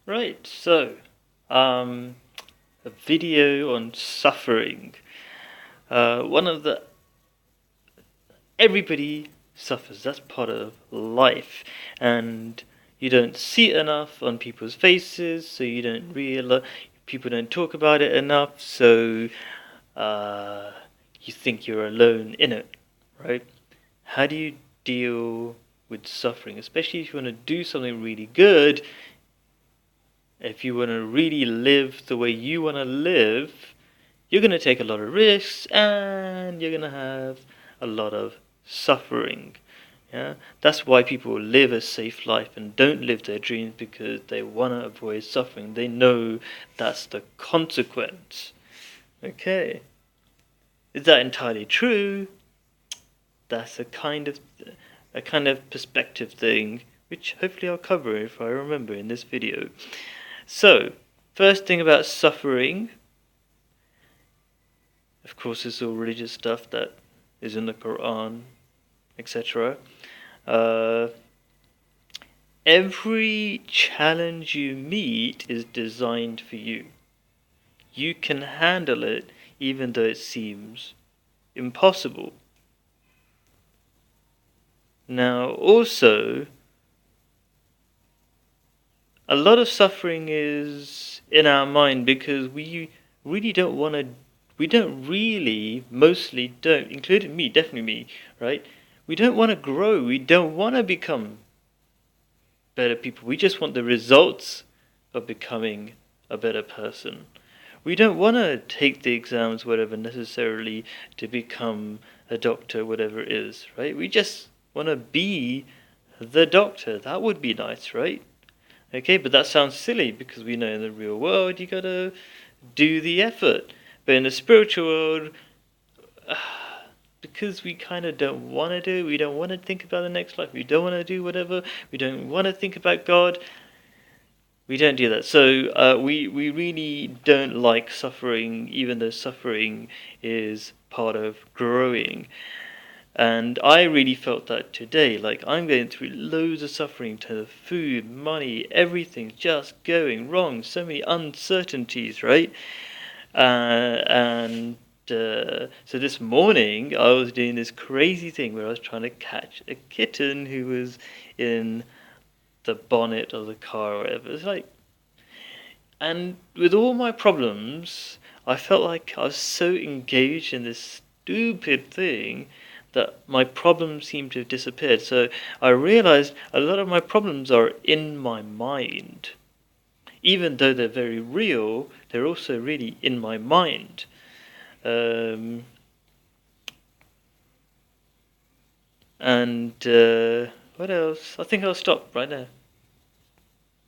Right, so a video on suffering. One of the everybody suffers. That's part of life, and you don't see it enough on people's faces, so you don't realize. People don't talk about it enough, so uh, you think you're alone in it, right? How do you deal with suffering, especially if you want to do something really good? If you want to really live the way you want to live, you're going to take a lot of risks and you're going to have a lot of suffering. Yeah, that's why people live a safe life and don't live their dreams, because they want to avoid suffering. They know that's the consequence. Okay, is that entirely true? That's a kind of perspective thing, which hopefully I'll cover if I remember in this video. So, first thing about suffering, of course, is all religious stuff that is in the Quran, etc. Uh, every challenge you meet is designed for you. You can handle it even though it seems impossible. Now, also, a lot of suffering is in our mind because we really don't want to. We don't really, mostly don't, including me, definitely me, right? We don't want to grow. We don't want to become better people. We just want the results of becoming a better person. We don't want to take the exams, whatever, necessarily to become a doctor, whatever it is, right? We just want to be the doctor. That would be nice, right? Okay, but that sounds silly because we know in the real world you gotta do the effort. But in the spiritual world, because we kind of don't want to do, we don't want to think about the next life, we don't want to do whatever, we don't want to think about God, we don't do that. So we really don't like suffering, even though suffering is part of growing. And I really felt that today. Like, I'm going through loads of suffering to food, money, everything's just going wrong. So many uncertainties, right? And so this morning, I was doing this crazy thing where I was trying to catch a kitten who was in the bonnet of the car or whatever. It's like, and with all my problems, I felt like I was so engaged in this stupid thing that my problems seemed to have disappeared. So I realized a lot of my problems are in my mind. Even though they're very real, they're also really in my mind. Um, and what else? I think I'll stop right there.